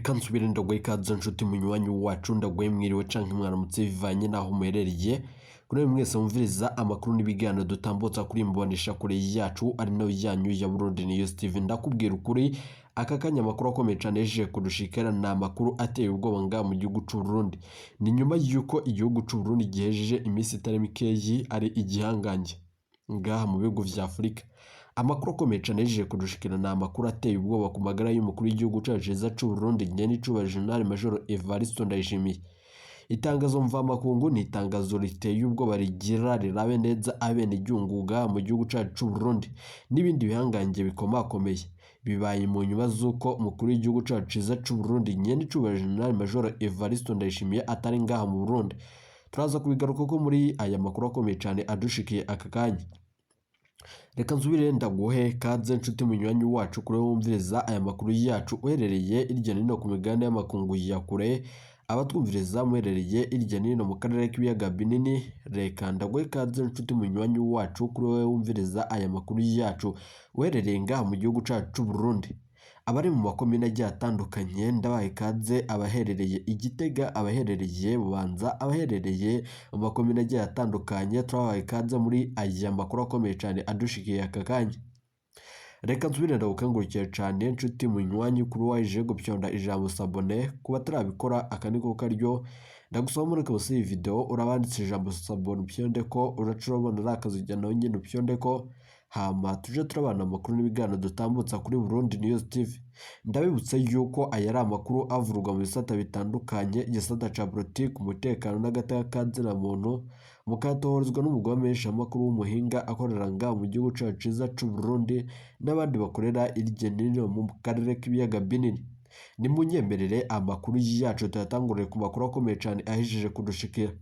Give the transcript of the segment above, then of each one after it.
Reka nsubire ndagwe ikaze nshuti munywanyi wacu ndagwe mwiriwe canke mwaramutse bivanye naho muherereye kuri mwese mumviriza amakuru n'ibiganiro dutambutsa kuri imbonesha kure yacu ari nayo yanyu ya Burundi niyo Steve ndakubwira ukuri aka kanya amakuru akomeye cane eje kudushikira na amakuru ateye ubwoba nga mu gihugu c'u Burundi ni nyuma yuko igihugu c'u Burundi gihejeje imisi itari mikeyi ari igihanganje ngaha mu bihugu vya Afrika. Amakuru akomeye cane eje kudushikira na amakuru ateye ubwoba ku magara y'umukuru w'igihugu cacu c'u Burundi nyene icuba General Major Evariste Ndayishimiye. Itangazo mvamakungu ni itangazo riteye ubwoba rigira rirabe neza abene igiunguga mu gihugu cacu c'u Burundi n'ibindi bihanganje bikomakomeye bibaye mu nyuma z'uko umukuru w'igihugu cacu c'u Burundi nyene icuba General Major Evariste Ndayishimiye atari ngaha mu Burundi. Turaza kubigaruka ko muri aya makuru akomeye cane adushikiye aka kanya. Reka nsubire ndaguhe kaze nshuti munywanyi wacu kure wumviriza aya makuru yacu uherereye irya nino ku miganda y'amakungu ya kure abatwumviriza muherereye irya nino mu karere k'ibiyaga binini. Reka ndaguhe kaze nshuti munywanyi wacu kure wumviriza aya makuru yacu uherereye ngaha mu gihugu cacu c'u Burundi. Abari mu makomine agiye atandukanye ndabaye kaze abaherereye Igitega, abaherereye Bubanza, abaherereye mu makomine agiye atandukanye turabaye kaze muri aya makuru akomeye cyane adushikiye aka kanya. Reka nsubire ndagukangurikira cyane nshuti munywanyi kuri waje gupyonda ijambo sabone kuba tarabikora akaniko karyo ndagusaba muri kabose iyi video urabanditse ijambo sabone upyonde ko uracurabona rakazijya nawe nyine upyonde ko hama tuje turabana amakuru n'ibiganiro dutambutsa kuri Burundi News TV. Ndabibutse yuko aya ari amakuru avurwa mu bisata bitandukanye igisata ca politiki umutekano n'agateka kazina muntu mukatohorizwa n'umugwa menshi amakuru w'umuhinga akorera nga mu gihugu cacu c'u Burundi n'abandi bakorera irye nino mu karere k'ibiyaga binini. Ni munyemerere amakuru yacu tuyatangurire ku makuru akomeye cyane ahijije kudushikira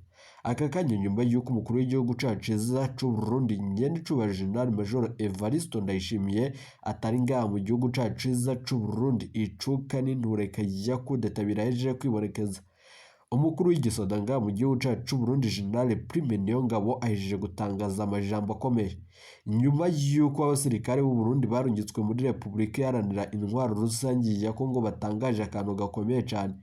aka kanya nyuma yuko umukuru w'igihugu cacu c'u Burundi nyene icuba General Major Evariste Ndayishimiye atari ngaha mu gihugu cacu c'u Burundi icuka n'intureka ya kudeta birahejeje kwibonekeza. Umukuru w'igisoda ngaha mu gihugu cacu c'u Burundi General Prime Niyongabo ahijije gutangaza amajambo akomeye nyuma yuko abasirikare b'u Burundi barungitswe muri Republika Iharanira Intwaro Rusangi ya Kongo batangaje akantu gakomeye cyane.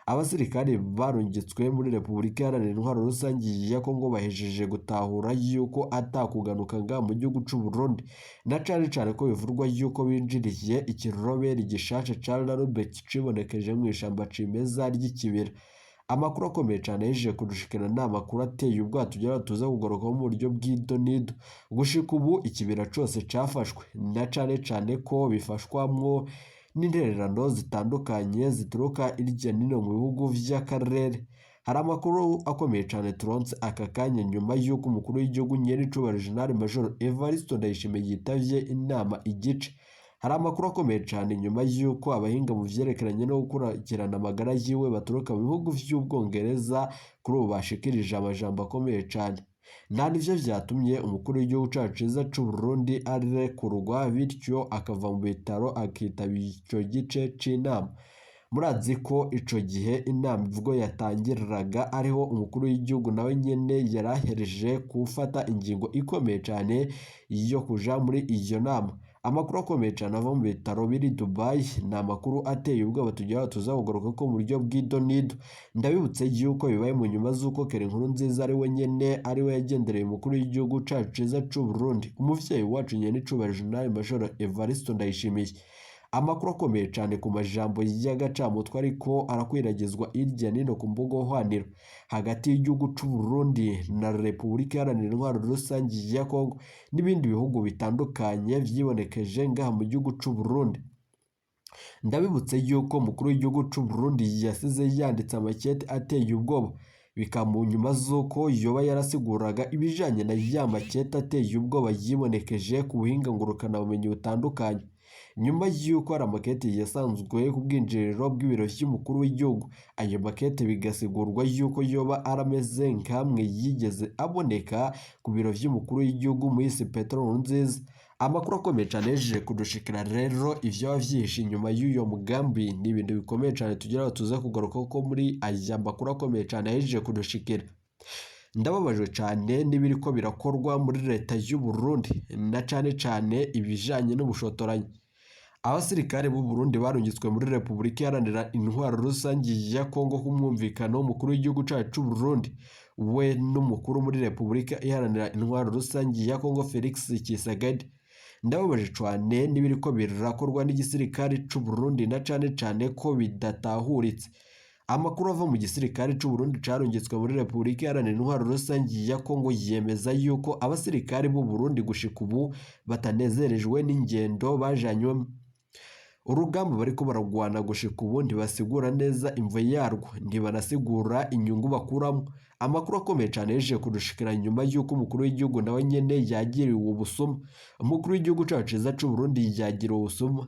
Abasirikare barungitswe muri Republika Iharanira Intwaro Rusangi ya Kongo bahejeje gutahura yuko atakuganuka ngaha mu gihugu c'u Burundi na cane ko bivurwa yuko binjiriye ikiroberi gishasha ca Larube cibonekeje mu ishamba cimeza ry'ikibira. Amakuru akomeye cyane yeje kudushikana n'amakuru ateye ubwato tugera tuza kugaruka mu buryo bw'idonido gushika ubu ikibira cose cafashwe na cane ko bifashwamwo n'intererano zitandukanye zituruka irya nino mu bihugu vy'akarere. Hari amakuru akomeye cyane turonse aka kanya nyuma yuko umukuru w'igihugu nyene icuba General Major Evariste Ndayishimiye yitavye inama igice. Hari amakuru akomeye cyane nyuma yuko abahinga mu vyerekeranye no gukurikirana amagara yiwe baturuka mu bihugu vy'Ubwongereza kuri ubu bashikirije amajambo akomeye cyane. Nta nivyo vyatumye umukuru w'igihugu cacu c'u Burundi arekurwa bityo akava mu bitaro akitaba ico gice c'inama. Murazi ko ico gihe inama ivugo yatangiraga ariho umukuru w'igihugu nawe nyene yarahereje gufata ingingo ikomeye cyane yo kuja muri iyo nama. Amakuru akomeye cyane ava mu bitaro biri Dubai na amakuru ateye ubwoba tugera tuza kugaruka ko mu buryo bw'idonido. Ndabibutse yuko bibaye mu nyuma z'uko Nkurunziza ari we nyene ari we yagendereye umukuru w'igihugu cacu c'u Burundi umuvyeyi wacu nyene icuba General Major Evariste Ndayishimiye. Amakuru akomeye cyane ku majambo y'agacamutwe ariko arakwiragizwa irya nino ku mbuga hwaniro hagati y'igihugu c'u Burundi na Republika Iharanira Intwaro Rusangi ya Kongo n'ibindi bihugu bitandukanye vyibonekeje ngaha mu gihugu c'u Burundi. Ndabibutse yuko umukuru w'igihugu c'u Burundi yasize yanditse amakete ateye ubwoba bikamu nyuma z'uko yoba yarasiguraga ibijanye na ya makete ateye ubwoba yibonekeje ku buhinga ngurukana bumenyi butandukanye. Nyuma yuko ari amakete yasanzwe ku bwinjiriro bw'ibiro vy'umukuru w'igihugu ayo makete bigasigurwa yuko yoba arameze nkamwe yigeze aboneka ku biro vy'umukuru w'igihugu Muisi Petro Nkurunziza. Amakuru akomeye cyane yeje kudushikira rero ivyo bavyihishe inyuma y'uyo mugambi n'ibintu bikomeye cyane tugera tuza kugaruka ko muri aya makuru akomeye cyane yeje kudushikira. Ndababajwe cyane n'ibiriko birakorwa muri leta y'u Burundi na cane ibijanye n'ubushotoranyi. abasirikare b'u Burundi barungitswe muri Repubulika Iharanira Intwaro Rusange ya Kongo kumwumvikano w'umukuru w'igihugu cacu c'u Burundi we n'umukuru muri Repubulika Iharanira Intwaro Rusange ya Kongo Felix Tshisekedi. Ndababaje cyane n'ibiriko birakorwa n'igisirikare c'u Burundi na cane ko bidatahuritse. Amakuru ava mu gisirikare c'u Burundi carungitswe muri Repubulika Iharanira Intwaro Rusange ya Kongo yemeza yuko abasirikare b'u Burundi gushika ubu batanezerejwe n'ingendo bajanywe. Urugamba bariko baragwana gushika ubu ntibasigura neza imvo yarwo, ntibanasigura inyungu bakuramo. Amakuru akomeye cyane yeje kudushikira nyuma yuko umukuru w'igihugu nawe nyene yagiriwe ubusuma. Umukuru w'igihugu cacu ciza c'u Burundi yagiriwe ubusuma.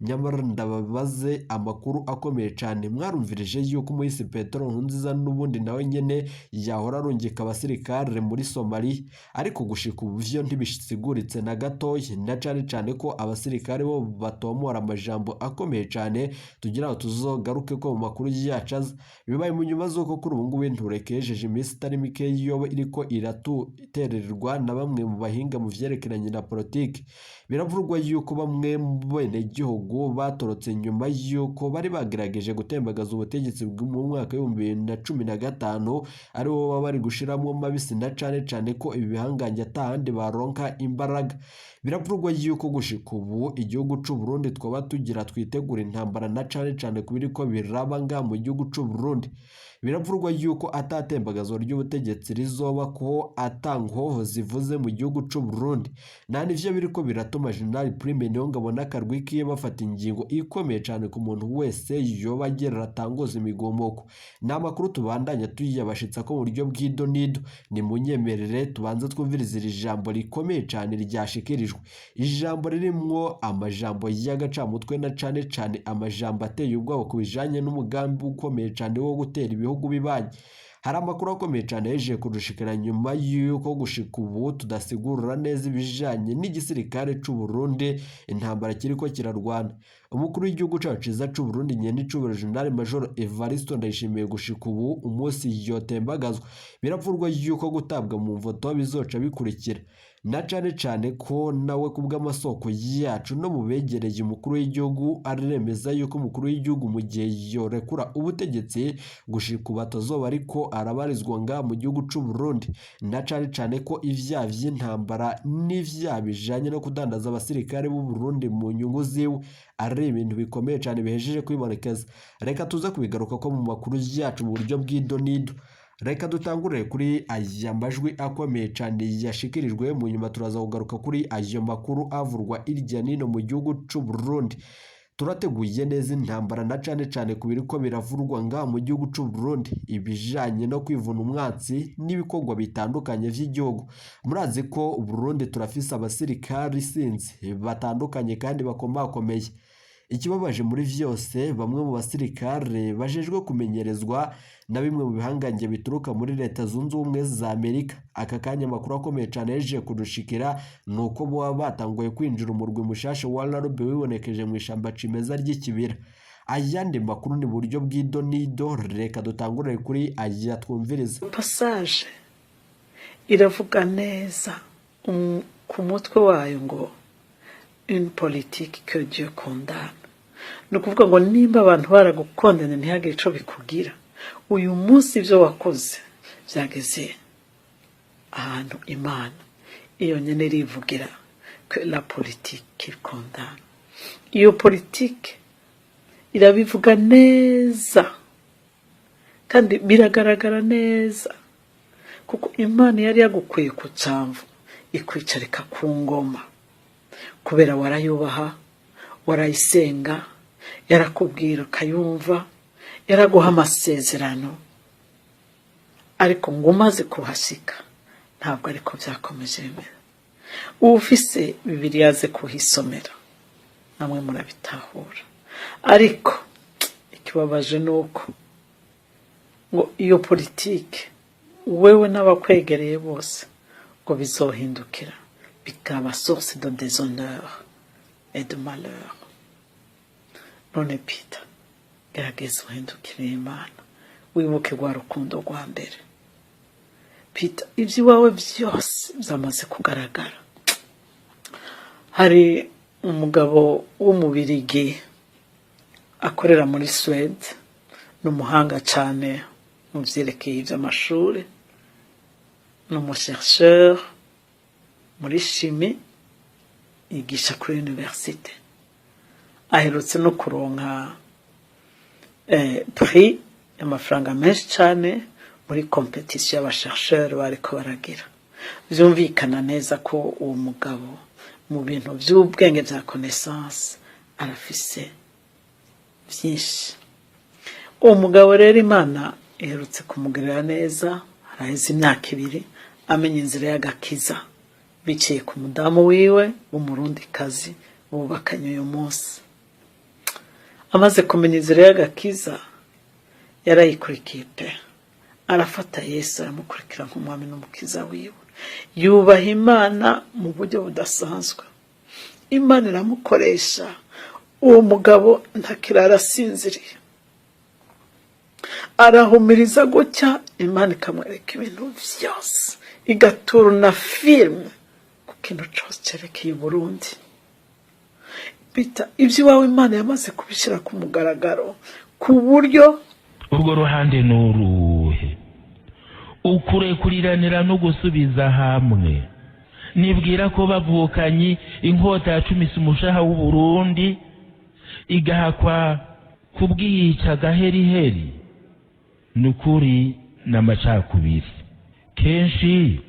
Nyamara ndababaze amakuru akomeye cyane, mwarumvirije yuko umuhisi Petero Nkurunziza n'ubundi nawe nyene yahora arungika abasirikare muri Somalia, ariko gushika ubu vyo ntibisiguritse na gatoyi, na cane ko abasirikare bo batomora amajambo akomeye cyane tugira ngo tuzogaruke ko mu makuru yacu bibaye mu nyuma z'uko kuri ubu ngubu nturekejeje iminsi itari mike yoba iriko iratutererwa na bamwe mu bahinga mu vyerekeranye na politiki. Biravurwa yuko bamwe mu bene gihugu batorotse nyuma yuko bari bagerageje gutembagaza ubutegetsi mu mwaka wa 2015 ari bo baba bari gushiramo mabisi na cane ko ibi bihanganye atahandi baronka imbaraga. Biravurwa yuko gushika ubu igihugu c'u Burundi twaba tugira twitegura intambara na cane kubiriko biraba nga mu gihugu c'u Burundi. Biravurwa yuko atatembagazo ry'ubutegetsi rizoba ko atangoho zivuze mu gihugu c'u Burundi. Nani ivyo biriko biratuma General Prime Niyongabo n'akarwikiye bafata ingingo ikomeye cyane ku muntu wese yoba agerera atangoza imigomoko. N'amakuru tubandanya tuyabashitsa ko mu buryo bw'idonido, ni munyemerere tubanze twumviriza iri jambo rikomeye cyane ryashikirijwe. Ijambo ririmwo amajambo y'agacamutwe na cane amajambo ateye ubwoba ku bijanye n'umugambi ukomeye cyane wo gutera ibihugu bibanye. Hari amakuru akomeye cyane yeje kudushikira nyuma yuko gushika ubu tudasigurira neza ibijanye n'igisirikare c'u Burundi intambara kiriko kirarwana. Umukuru w'igihugu cacu ciza c'u Burundi nyene c'uburo General Major Evariste Ndayishimiye gushika ubu umunsi yotembagazwa. Biravurwa yuko gutabwa mu mvoto bizoca bikurikira, na cane ko nawe kubw'amasoko yacu no mu begereye umukuru w'igihugu aremeza yuko umukuru w'igihugu mu gihe yorekura ubutegetsi gushika batazoba ariko arabarizwa nga mu gihugu c'u Burundi, na cane ko ivya vy'intambara n'ivya bijanye no kudandaza abasirikare b'u Burundi mu nyungu ziwe ari ibintu bikomeye cyane bihejeje kwibonekeza. Reka tuza kubigaruka ko mu makuru yacu mu buryo bw'idonido. Reka dutangurire kuri aya majwi akomeye cyane yashikirijwe, mu nyuma turaza kugaruka kuri aya makuru avurwa irya nino mu gihugu c'u Burundi. Turateguye neza intambara na cane kubiriko biravurwa nga mu gihugu c'u Burundi, ibijanye no kwivuna umwatsi n'ibikorwa bitandukanye vy'igihugu. Murazi ko u Burundi turafise abasirikari sinzi batandukanye kandi bakomakomeye. Ikibabaje muri vyose, bamwe mu basirikare bajejwe kumenyerezwa na bimwe mu bihangange bituruka muri Leta Zunze Ubumwe za Amerika. Aka kanya amakuru akomeye cyane yeje kudushikira nuko bo batanguye kwinjira umurwi mushasha wa Larube wibonekeje mu ishamba cimeza ry'ikibira. Ayandi makuru ni buryo bw'idonido, reka dutangurire kuri aya twumviriza. Passage iravuga neza ku mutwe wayo ngo une politique que Dieu condamne. Nukuvuga ngo nimba abantu baragukondana ntihagire ico bikugira, uyu munsi ivyo wakoze vyageze ahantu Imana iyo nyene rivugira que la politique condamne. Iyo politique irabivuga neza kandi biragaragara neza, kuko Imana yari yagukuye ku camvu ikwicarika ku ngoma kubera warayubaha, warayisenga, yarakubwira ukayumva, yaraguha amasezerano. Ariko ngo umaze kuhashika ntabwo ariko vyakomeje bimera. Ufise Bibiliya aze kuhisomera namwe murabitahura. Ariko ikibabaje nuko ngo iyo politike wewe n'abakwegereye bose ngo bizohindukira bikaba source de déshonneur et de malheur. None Peter, gerageza uhindukire Imana, wibuke rwa rukundo rwa mbere. Peter, ivyo wawe vyose vyamaze kugaragara. Hari umugabo w'umubirigi akorera muri Suède, n'umuhanga cyane mu vyerekeye ivy'amashuri, n'umuchercheur muri chimie, yigisha kuri universite. Aherutse no kuronka prix y'amafaranga menshi cyane muri competition y'abachercheur bariko baragira. Vyumvikana neza ko uwo mugabo mu bintu by'ubwenge bya connaissance arafise byinshi. Uwo mugabo rero Imana iherutse kumugirira neza, araheze imyaka 2 amenya inzira y'agakiza biciye ku mudamu wiwe w'umurundikazi bubakanye uyu munsi. Amaze kumenya inzira y'agakiza yarayikurikiye pe, arafata Yesu aramukurikira nk'umwami n'umukiza wiwe, yubaha Imana mu buryo budasanzwe. Imana iramukoresha, uwo mugabo ntakirara asinziriye, arahumiriza gutya, Imana ikamwereka ibintu vyose, igaturuna filme ku kintu cyose cyerekeye Burundi. Bita ibyo iwawe Imana yamaze kubishyira ku mugaragaro ku buryo urwo ruhande n'uruhe ukurekuliranira no gusubiza hamwe. Nibwira ko bavukanye inkota yacumisa umushaha w'u Burundi igahakwa kubwica gaheriheri, nukuri n'amacakubiri. Kenshi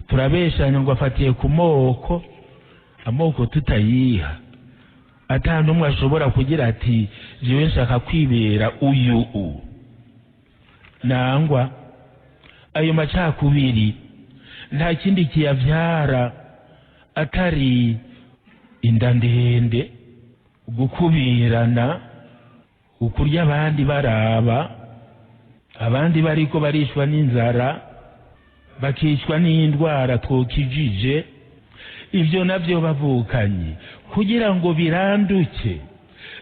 turabeshanya ngo afatiye ku moko, amoko tutayiha. Ata n'umwe ashobora kugira ati jewe nshaka kwibera uyu nangwa. Ayo macakubiri nta kindi kiyavyara atari inda ndende, gukubirana, ukurya abandi baraba, abandi bariko barishwa n'inzara, bakishwa n'indwara twokijije. Ibyo navyo bavukanye kugira ngo biranduke,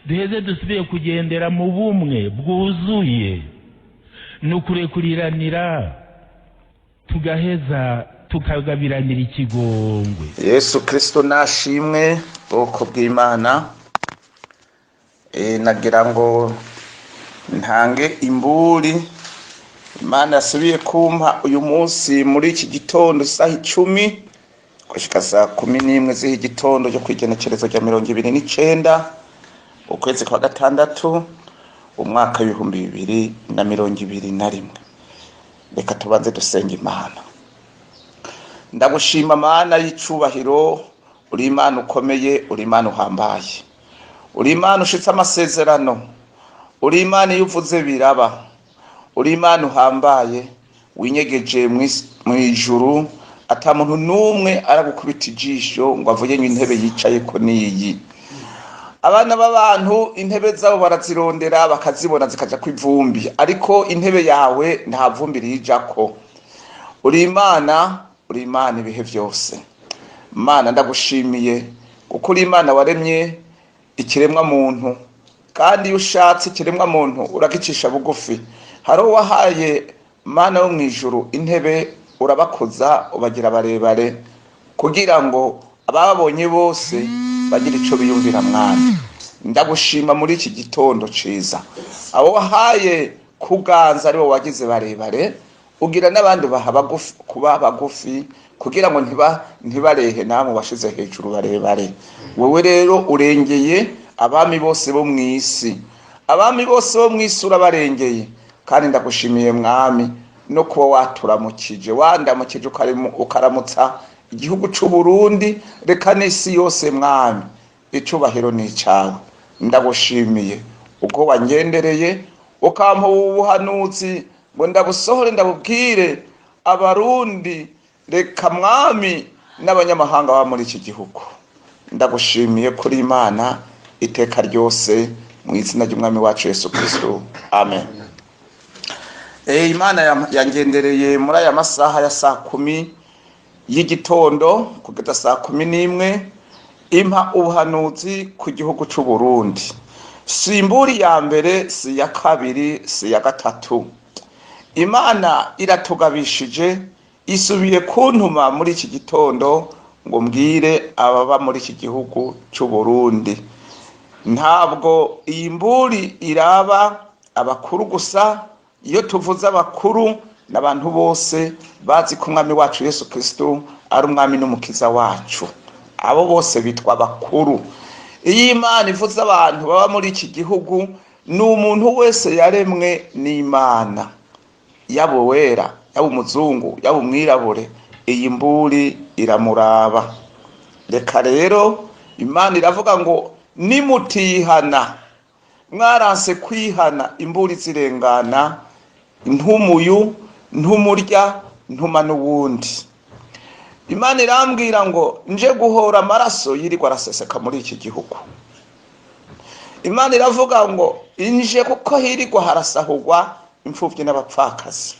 duheze dusubiye kugendera mu bumwe bwuzuye, nukurekuliranira, tugaheza tukagabiranira ikigongwe. Yesu Kristo nashimwe, bwoko bw'Imana. Nagira ngo ntange imburi Imana yasubiye kumpa uyu munsi muri iki gitondo isaha 10 gushika saa 11 z'igitondo cyo kwigenekerezo rya 29 ukwezi kwa gatandatu umwaka w'2021. Reka tubanze dusenga Imana. Ndagushima Mana y'icubahiro, uri Imana ukomeye, uri Imana uhambaye, uri Imana ushitse amasezerano, uri Imana yuvuze biraba, uri Imana uhambaye winyegeje mu ijuru, ata muntu numwe aragukubita ijisho ngo avuye intebe yicaye ko niyi. Abana b'abantu intebe zabo barazirondera bakazibona zikaja kw'ivumbi, ariko intebe yawe nta vumbi rijako. Uri Imana, uri Imana ibihe byose. Mana ndagushimiye kuko uri Imana waremye ikiremwa muntu, kandi ushatse ikiremwa muntu uragicisha bugufi. Haro wahaye Mana wo mwijuru intebe urabakoza ubagira barebare, kugira ngo ababonye bose bagira ico biyumvira Mwana. Ndagushima muri iki gitondo ciza, abo wahaye kuganza aribo wagize barebare, ugira n'abandi bagufi kuba bagufi, kugira ngo ntibarehe namwe washize hejuru barebare. Wewe rero urengeye abami bose bo mw'isi, abami bose bo mw'isi urabarengeye, kandi ndagushimiye Mwami no kuba waturamukije, wandamukije ukaramutsa igihugu cy'u Burundi, reka n'isi yose Mwami icubahiro ni cyawe. Ndagushimiye ubwo wangendereye ukampa ubuhanuzi ngo ndabusohore ndabubwire abarundi, reka Mwami n'abanyamahanga ba muri iki gihugu. Ndagushimiye kuri Imana iteka ryose, mu izina ry'Umwami wacu Yesu Kristo, amen. Imana yangendereye muri aya masaha ya saa 10 y'igitondo kugeza saa 11 impa ubuhanuzi ku gihugu cy'u Burundi. Simburi ya mbere, si ya kabiri, si ya gatatu. Imana iratugabishije, isubiye kuntuma muri iki gitondo ngo mbwire ababa muri iki gihugu cy'u Burundi, ntabwo iyi mburi iraba abakuru gusa. Iyo tuvuze abakuru n'abantu bose bazi ko umwami wacu Yesu Kristo ari umwami n'umukiza wacu, abo bose bitwa abakuru. Iyo Imana ivuze abantu baba muri iki gihugu, ni umuntu wese yaremwe n'Imana, yaba wera, yaba umuzungu, yaba umwirabure, iyi mburi iramuraba. Reka rero Imana iravuga ngo nimutihana, mwaranse kwihana, imburi zirengana, ntumuyu, ntumurya, ntuma n'uwundi. Imana irambwira ngo nje guhora amaraso yirirwa araseseka muri iki gihugu. Imana iravuga ngo inje kuko hirirwa harasahurwa imfuvyi n'abapfakazi,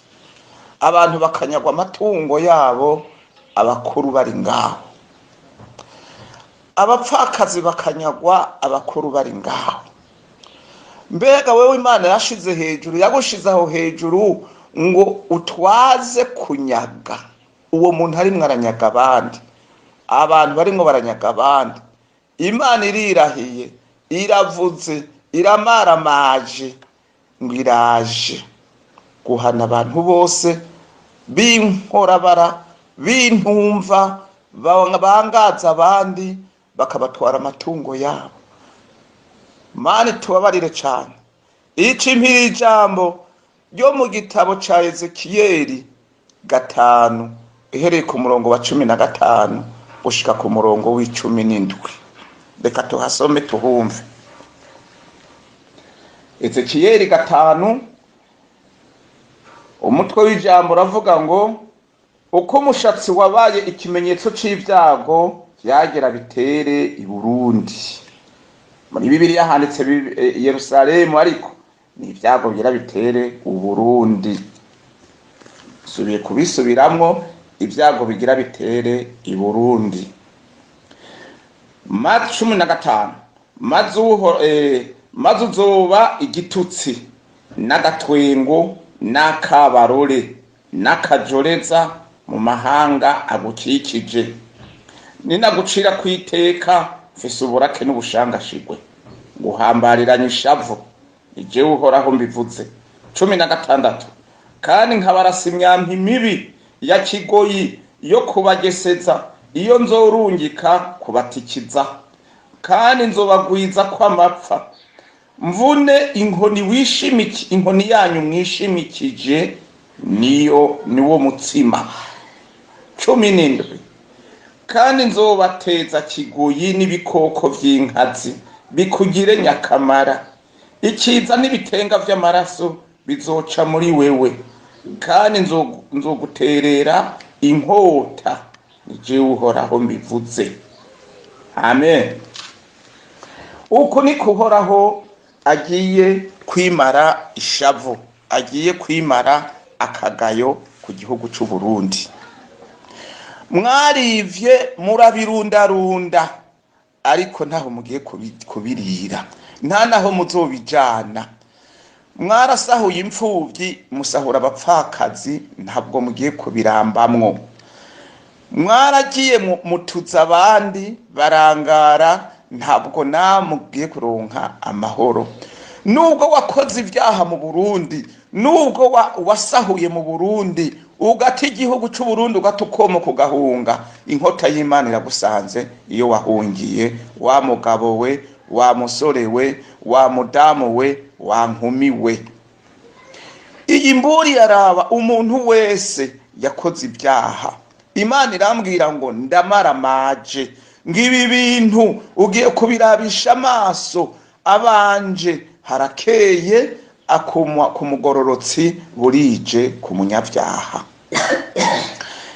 abantu bakanyagwa amatungo yabo, abakuru bari ngaho. Abapfakazi bakanyagwa, abakuru bari ngaho. Mbega wewe Imana yashize hejuru, yagushize aho hejuru ngo utwaze kunyaga. Uwo muntu arimwo aranyaga abandi, abantu barimwo baranyaga abandi. Imana irirahiye, iravuze, iramaramaje ngo iraje guhana abantu bose b'inkorabara, b'intumva, bangaza abandi, bakabatwara amatungo yabo. Mani tubabarire cyane. Ici mpiri ijambo ryo mu gitabo ca Ezekiyeli 5 ihereye ku murongo wa 15 gushika ku murongo w'17. Reka tuhasome tuhumve. Ezekiyeli 5 umutwe w'ijambo ravuga ngo uko umushatsi wabaye ikimenyetso c'ivyago vyagera bitere i Burundi. Muri Bibiliya handitse Yerusalemu, ariko ni ivyago byera bitere u Burundi. Subiye kubisubiramwo, ibyago bigira bitere i Burundi. Mata 15 maze uzoba igitutsi n'agatwengo n'akabarore n'akajoreza mu mahanga agukikije. Ninagucira kwiteka mfise uburake n'ubushangashigwe, guhambariranya ishavu, ijewe uhoraho mbivuze. 16 kandi nkabarasa imyampi mibi ya kigoyi yo kubageseza iyo nzorungika kubatikiza, kandi nzobagwiza kw'amapfa, mvune inkoni yanyu mwishimikije niwo mutsima. 17 kandi nzobateza kigoyi n'ibikoko vy'inkazi bikugire nyakamara, ikiza n'ibitenga vy'amaraso bizoca muri wewe, kandi nzoguterera inkota, nije uhoraho mbivuze. Amen. Uko niko uhoraho agiye kwimara ishavu, agiye kwimara akagayo ku gihugu cy'u Burundi. Mwarivye murabirundarunda, ariko ntaho mugiye kubirira, nta naho muzobijana. Mwarasahuye imfuvyi, musahura abapfakazi, ntabwo mugiye kubirambamwo. Mwaragiye mutuza abandi barangara, ntabwo namugiye kuronka amahoro. Nubwo wakoze ivyaha mu Burundi, nubwo wasahuye mu Burundi, ugati igihugu cy'u Burundi ugatukoma kugahunga, inkota y'Imana iragusanze iyo wahungiye, wa mugabo we, wa musore we, wa mudamu we, wa nkumi we. Iyi mburi yaraba umuntu wese yakoze ibyaha. Imana irambwira ngo ndamaramaje, ngibi bintu ugiye kubirabisha amaso, abanje harakeye akumwa ku mugororotsi burije ku munyabyaha.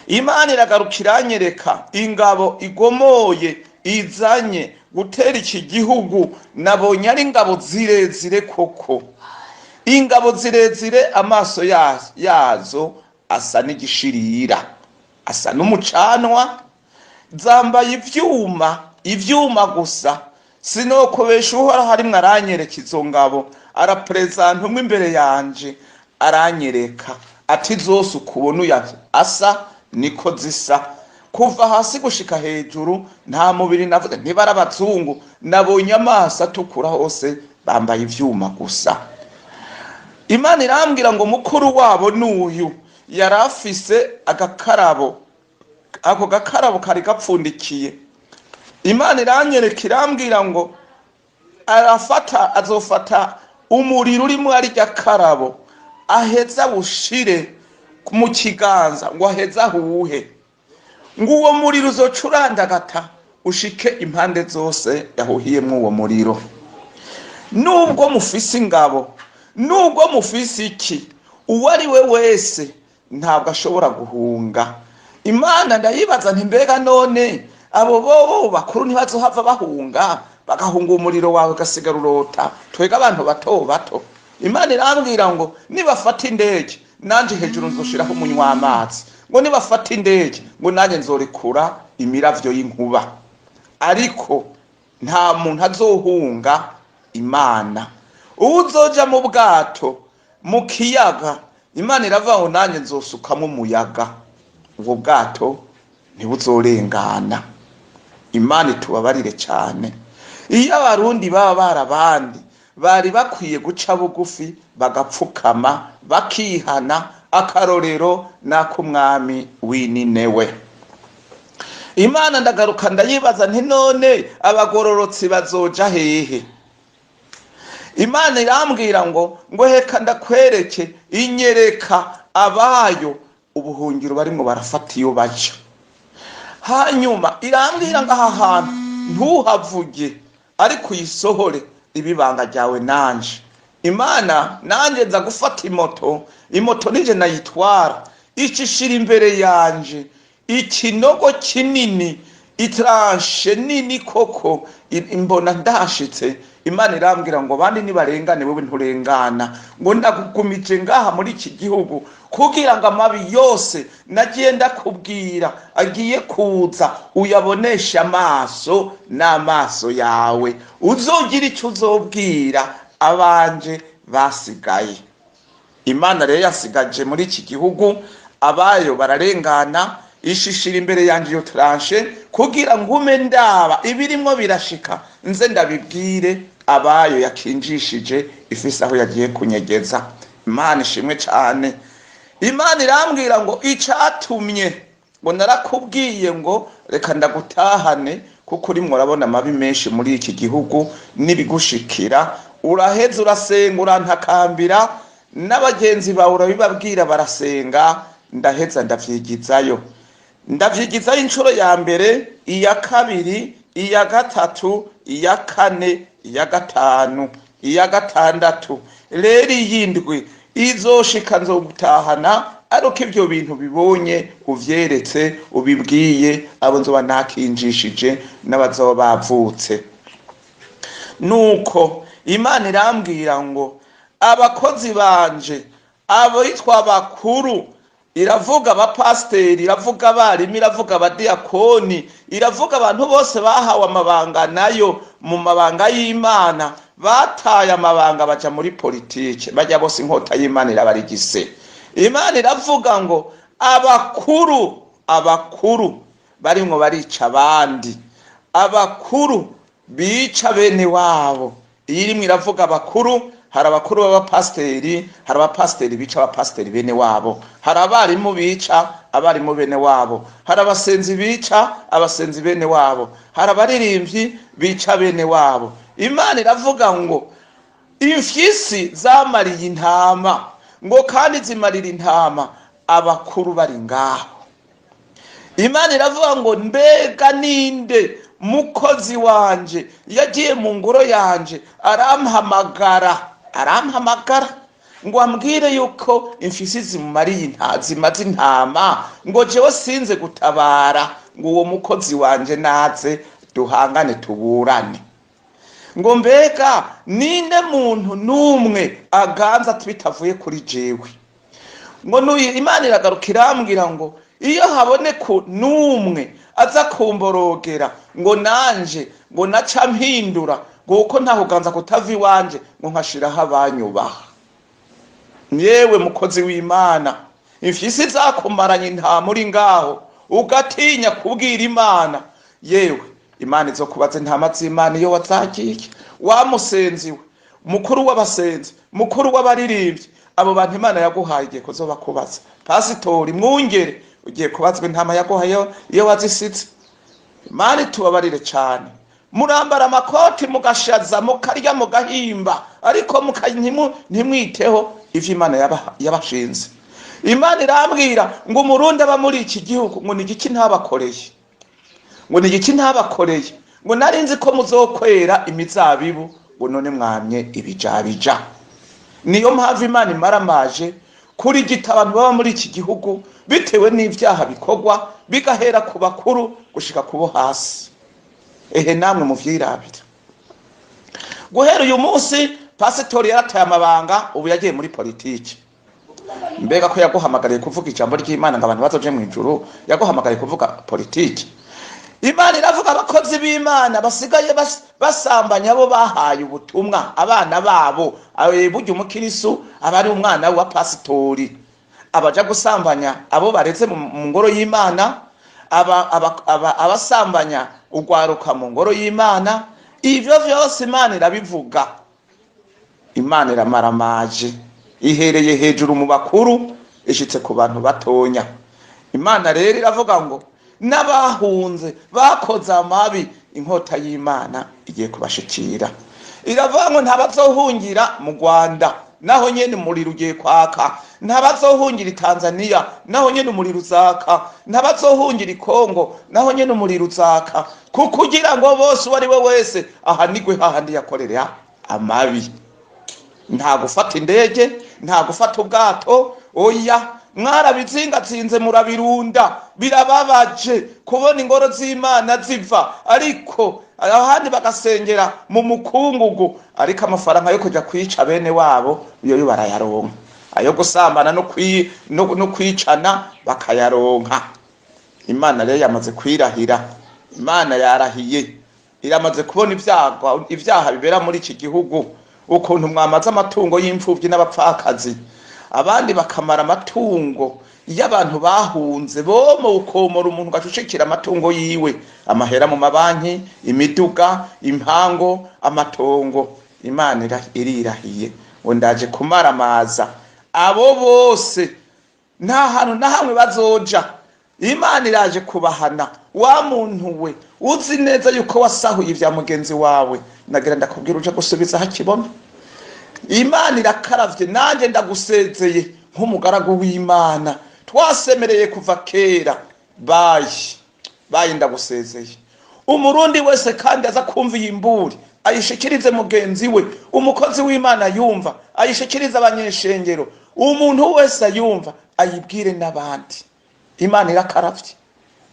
Imana iragarukira anyereka ingabo igomoye izanye gutera iki gihugu. Nabonye ari ingabo zirezire koko, ingabo zirezire, amaso yazo asa n'igishirira, asa n'umucanwa, zambaye ivyuma gusa. Sinokobesha uhora harimwe aranyereka izo ngabo, arapresenta umwe imbere yanje, aranyereka ati zose ukubona asa niko zisa, kuva hasi gushika hejuru nta mubiri navuze, ntibari abazungu, nabonye amaso atukura hose bambaye ivyuma gusa. Imana irambwira ngo mukuru wabo n'uyu yari afise agakarabo, ako gakarabo kari gapfundikiye. Imana iranyereka irambwira ngo azofata umuriro urimo arya karabo aheza bushire mu kiganza ngo aheza huhe, ngo uwo muriro uzocurandagata ushike impande zose yahuhiyemwo uwo muriro. Nubwo mufise ingabo, nubwo mufise iki, uwo ari we wese ntabwo ashobora guhunga. Imana ndayibaza nti mbega none abo bobo bakuru ntibazohava bahunga bagahunga umuriro wawe gasigara urota twega abantu bato bato? Imana irambwira ngo nibafata indege nanje hejuru nzoshiraho umunywa amazi, ngo nibafata indege ngo nanje nzorekura imiravyo y'inkuba, ariko nta muntu azohunga Imana. Uzoja mu bwato mu kiyaga, Imana iravuga ngo nanje nzosukamo umuyaga, ubwo bwato ntibuzorengana. Imana itubabarire cyane. Iyo abarundi baba barabandi bari bakwiye guca bugufi bagapfukama bakihana, akarorero n'akumwami w'Ininewe. Imana ndagaruka ndayibaza nti none abagororotsi bazoja hehe? Imana irambwira ngo heka ndakwereke, inyereka abayo ubuhungiro barimo barafata iyo baca. Hanyuma irambwira ngo aha hantu ntuhavuge, ariko uyisohore ibibanga ryawe nanje. Imana nanje nza gufata imoto nije nayitwara, icishira imbere yanje ikinogo kinini, itranshe nini koko, imbona ndashitse. Imana irambwira ngo bandi nibarengane wowe nturengana, ngo ndagugumije ngaha muri iki gihugu kugira ngo amabi yose nagiye ndakubwira agiye kuza uyabonesha amaso n'amaso yawe, uzogira icyo uzobwira abanje basigaye. Imana rero yasigaje muri iki gihugu abayo bararengana, ishishira imbere yanje iyo transhe kugira ngo ume ndaba ibirimwo birashika, nze ndabibwire abayo yakinjishije ifise aho yagiye kunyegeza. Imana ishimwe cyane. Imana irambwira ngo icatumye ngo narakubwiye ngo reka ndagutahane kuko urimo urabona amabi menshi muri iki gihugu n'ibigushikira, uraheza urasenga urantakambira, n'abagenzi bawe urabibabwira barasenga, ndaheza ndavyigizayo inshuro ya mbere, iya kabiri, iya gatatu, iya kane, iya gatanu, iya gatandatu. Rero iyindwi izoshika nzogutahana, ariko ibyo bintu bibonye uvyeretse ubibwiye abo nzoba nakinjishije n'abazoba bavutse. Nuko Imana irambwira ngo abakozi banje abitwa abakuru, iravuga abapasiteri, iravuga abarimu, iravuga abadiyakoni, iravuga abantu bose bahawe amabanga nayo mu mabanga y'Imana, bataye amabanga baja muri politike, bajya bose inkota y'Imana irabarigise. Imana iravuga ngo abakuru barimwo barica abandi, abakuru bica bene wabo. Irimwe iravuga abakuru, hari abakuru b'abapasiteri, hari abapasiteri bica abapasiteri bene wabo, hari abarimu bica abarimu bene wabo, hari abasenzi bica abasenzi bene wabo, hari abaririmbyi bica bene wabo. Imana iravuga ngo imfyisi zamariye intama, ngo kandi zimarira intama abakuru bari ngaho. Imana iravuga ngo mbega ninde mukozi wanje yagiye mu ngoro yanje arampamagara ngo ambwire yuko imfyisi zimaze intama, ngo jewe sinze gutabara, ngo uwo mukozi wanje naze duhangane tuburane. Ngo mbega ninde muntu numwe aganza tubitavuye kuri jewe? Ngo Imana iragaruka irambwira ngo iyo haboneka numwe aza kumborogera, ngo nanje ngo naca mpindura, ngo uko ntahuganza kutava iwanje, ngo nkashiraho abanyubaha. Yewe mukozi w'Imana, imfyisi zakumaranye intama uri ngaho, ugatinya kubwira Imana, yewe Imana izokubaza intama z'Imana iyo wazagiye. Wamusenziwe, mukuru w'abasenzi, mukuru w'abaririmbyi, abo bantu Imana yaguhaye igiye kuzoba kubaza. Pasitori, mwungere, ugiye kubazwa intama yaguhaye iyo wazisitse. Imana itubabarire cyane. Murambara amakoti mugashaza mukarya mugahimba, ariko ntimwiteho ivyo Imana yabashinze. Imana irambwira ngo umurundi aba muri iki gihugu ngo ni igiki ntabakoreye, ngo ni igiki ntabakoreye, ngo narinzi ko muzokwera imizabibu, ngo none mwamye ibijabija. Niyo mpamvu Imana imaramaje kuri gita abantu baba muri iki gihugu bitewe n'ivyaha bikorwa, bigahera ku bakuru gushika kubo hasi. Ehe namwe muvyirabira. Guhera uyu munsi pasitori yarataye amabanga, ubu yagiye muri politiki. Mbega ko yaguhamagariye kuvuga ijambo ry'Imana ngo abantu bazoje mu ijuru, yaguhamagariye kuvuga politiki? Imana iravuga abakozi b'Imana basigaye basambanya abo bahaye ubutumwa, abana babo. Burya umukirisu aba ari umwana wa pasitori, abaja gusambanya abo bareze mu ngoro y'Imana, abasambanya ugwaruka mu ngoro y'Imana. Ivyo vyose Imana irabivuga. Imana iramaramaje, ihereye hejuru mu bakuru ishitse ku bantu batonya. Imana rero iravuga ngo n'abahunze bakoze amabi, inkota y'Imana igiye kubashikira. Iravuga ngo ntabazohungira mu Rwanda, naho nyene umuriro ugiye kwaka. Ntabazohungira i Tanzania, naho nyene umuriro uzaka. Ntabazohungira i Kongo, naho nyene umuriro uzaka. Kukugira ngo bose uwo ari we wese ahanigwe hahandi yakorera amabi. Nta gufata indege, nta gufata ubwato, oya. Mwarabizingatsinze murabirunda, birababaje kubona ingoro z'Imana ziva, ariko ahandi bagasengera mu mukungugu, ariko amafaranga yo kujya kwica bene wabo yo barayaronka, ayo gusambana no kwicana bakayaronka. Imana rero yamaze kwirahira. Imana yarahiye, iramaze kubona ibyaha bibera muri iki gihugu, ukuntu mwamaze amatungo y'imfubyi n'abapfakazi, abandi bakamara amatungo y'abantu bahunze, bomo ukomora umuntu gacucikira amatungo yiwe, amahera mu mabanki, imiduga, impango, amatongo. Imana irirahiye ngo ndaje kumaramaza abo bose, nta hantu na hamwe bazoja. Imana iraje kubahana. Wa muntu we uzi neza yuko wasahuye ivya mugenzi wawe, nagira ndakubwira uje gusubiza hakibona. Imana irakaravye, nanje ndagusezeye nk'umugaragu w'Imana, twasemereye kuva kera. Bayi ndagusezeye. Umurundi wese kandi aza kumva iyi mburi ayishikirize mugenzi we, umukozi w'Imana yumva ayishikirize abanyeshengero, umuntu wese ayumva ayibwire n'abandi. Imana irakaravye,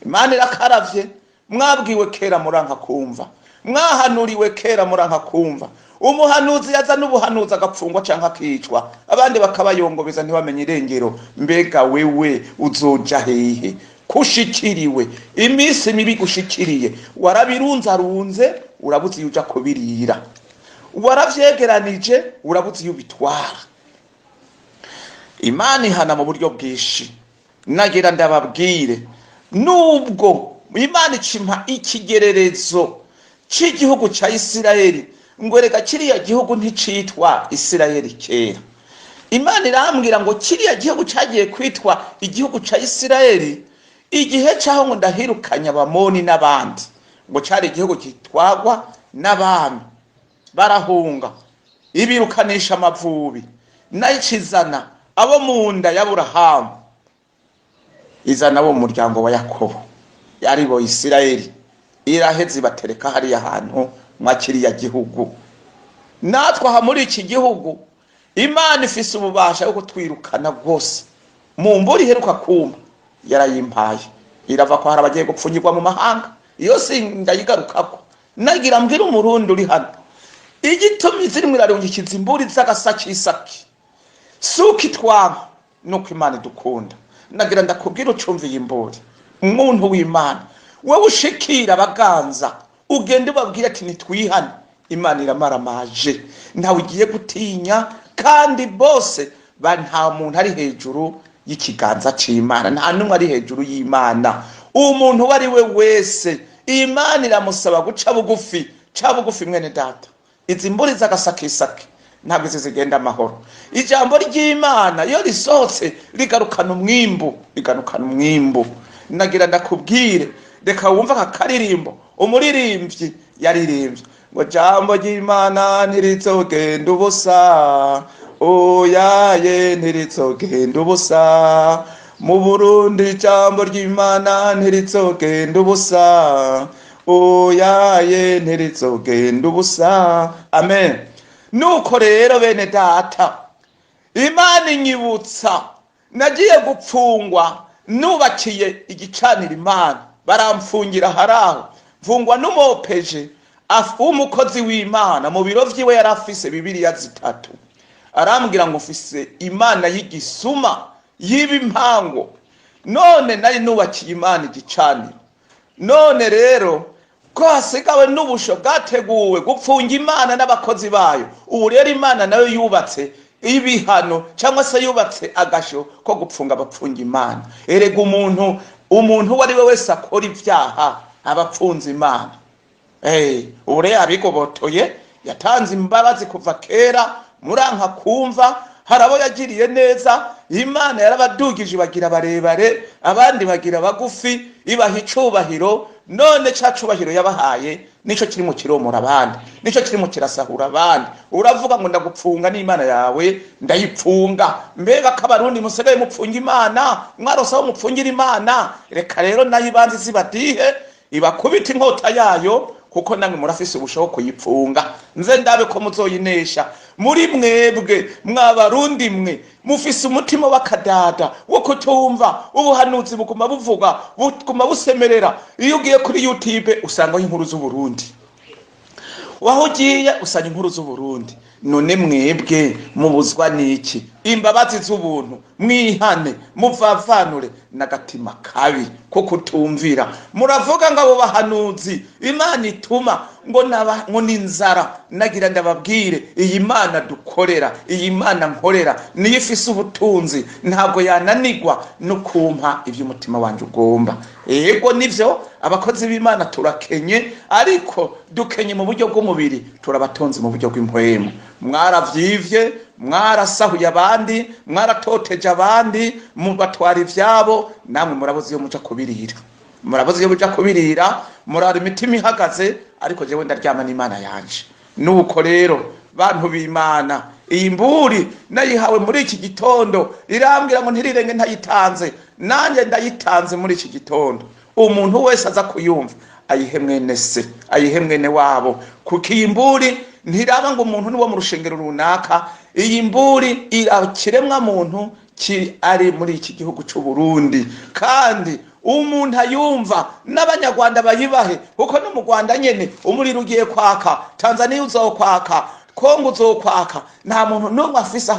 Imana irakaravye. Mwabwiwe kera muranka kumva, mwahanuriwe kera muranka kumva. Umuhanuzi yaza n'ubuhanuzi agapfungwa canke akicwa, abandi bakabayongobeza ntibamenye irengero. Mbega wewe uzoja hehe? Kushikiriwe imisi mibi gushikiriye, warabirunzarunze urabuze yuja kubirira, waravyegeranije urabuze yubitwara. Imana ihana mu buryo bwishi. Nagira ndababwire, nubwo Imana icimpa ikigererezo c'igihugu ca Isirayeli, ngo reka kiriya gihugu nticitwa Isirayeli kera. Imana irambwira ngo kiriya gihugu cagiye kwitwa igihugu ca Isirayeli igihe caho ngo ndahirukanya abamoni n'abandi, ngo cari igihugu kitwagwa n'abami barahunga, ibirukanisha amavubi, nayicizana abo mu nda ya Aburahamu, izana abo mu muryango wa Yakobo, yaribo Isirayeli. Iraheze batereka hariya hantu mwakiriya gihugu. Natwe aha muri iki gihugu Imana ifise ububasha yo kutwirukana bwose. Mu mburi heruka kuma yarayimpaye, irava ko hari abagiye gupfunyirwa mu mahanga. Iyo sindayigarukako, nagira mbwira umurundi uri hano, igitumi zirimwe irarungikiza imburi z'agasakisaki suki twanga nuko Imana idukunda. Nagira ndakubwira ucumviye imburi, umuntu w'Imana wewe ushikira abaganza, ugende ubabwire ati nitwihane. Imana iramaramaje, ntawe ugiye gutinya, kandi bose nta muntu ari hejuru y'ikiganza c'Imana, nta numwe ari hejuru y'Imana. umuntu wari we wese Imana iramusaba guca bugufi mwene data. Izi mburi z'agasakisaki ntabwo zigenda amahoro. Ijambo ry'Imana iyo risohotse rigarukana umwimbu. Nagira ndakubwire, reka wumva aka karirimbo umuririmbyi yaririmbye ngo jambo ry'Imana ntirizogenda ubusa, oyaye ntirizogenda ubusa. Mu Burundi jambo ry'Imana ntirizogenda ubusa, oyaye ntirizogenda ubusa. Amen. Nuko rero bene data, Imana inyibutsa nagiye gupfungwa nubakiye igicaniro Imana, baramfungira haraho, mfungwa n'umupeje umukozi w'Imana mu biro vyiwe yari afise Bibiliya 3. Arambwira ngo ufise Imana y'igisuma y'ibimpango. None nari nubakiye Imana igicaniro, none rero ko hasigawe n'ubusho bwateguwe gupfunga Imana n'abakozi bayo. Ubu rero Imana nayo yubatse ibihano cyangwa se yubatse agasho ko gupfunga abapfunga Imana. Erega umuntu wari we wese akora ibyaha abapfunza Imana. Ubu rero abigobotoye yatanze imbabazi kuva kera, muranka kumva. Harabo yagiriye neza, Imana yarabadugije bagira barebare, abandi bagira bagufi, ibaha icubahiro. None ca cubahiro yabahaye nico kiri mu kiromora abandi, nico kiri mu kirasahura abandi. Uravuga ngo ndagupfunga n'Imana yawe ndayipfunga. Mbega kabarundi musigaye mupfunga Imana, mwarosaho mupfungira Imana. Reka rero nayo ibanze zibadihe, ibakubita inkota yayo, kuko namwe murafise ubushoboka kuyipfunga. Nze ndabe ko muzoyinesha. Muri mwebwe mwabarundi mwe mufise umutima w'akadada wo kutumva ubuhanuzi buguma buvuga, buguma busemerera. Iyo ugiye kuri YouTube usangaho inkuru z'Uburundi, waho ugiye usanga inkuru z'Uburundi. None mwebwe mubuzwa niki? Imbabazi z'ubuntu mwihane, muvavanure n'agatima kabi ko kutumvira. Muravuga ngo abo bahanuzi Imana ituma ngo ninzara. Nagira ndababwire, iyi Mana dukorera, iyi Mana nkorera niyo ifise ubutunzi, ntabwo yananigwa no kumpa ivyo umutima wanje ugomba. Yego nivyo abakozi b'Imana turakenye, ariko dukenye mu buryo bw'umubiri, turabatonze mu buryo bw'impwemu. Mwaravyivye, mwarasahuye abandi, mwaratoteje abandi, mubatwara ivyabo. Namwe murabuze iyo muja kubirira, murara imitima ihagaze, ariko jewe ndaryama n'Imana yanje. Nuko rero bantu b'Imana, iyi mburi nayihawe muri iki gitondo, irambwira ngo ntirirenge ntayitanze. Nanjye ndayitanze muri iki gitondo. Umuntu wese aza kuyumva ayihe mwene se, ayihe mwene wabo, kuko iyi mburi ntiraba ngo umuntu niwo mu rushengero runaka. Iyi mburi irakiremwa muntu ari muri iki gihugu cy'u Burundi, kandi umuntu ayumva n'abanyarwanda bayibahe, kuko no mu Rwanda nyene umuriro ugiye kwaka, Tanzania uzokwaka, Kongo uzokwaka. Nta muntu n'umwe afise